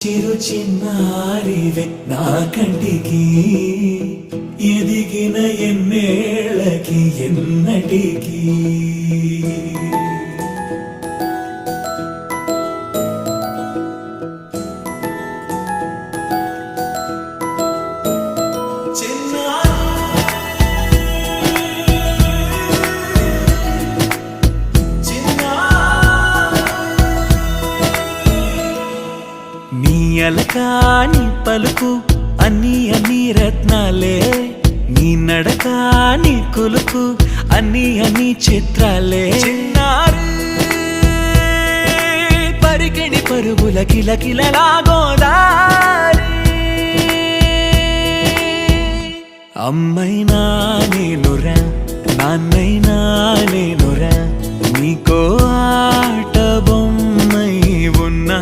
చిరు చిన్నారివే నా కంటికి ఎదిగిన ఎన్నేళ్ళకి ఎన్నటికి అలకాని పలుకు అన్ని రత్నాలే నీ నడక నీ కులుకు అన్ని చిత్రాలే చిన్నారు పరికిణి పరుగుల కిలకిలలా గోదారి అమ్మైనా నేనురా నాన్నైనా నేనురా నీకో ఆట బొమ్మై ఉన్నా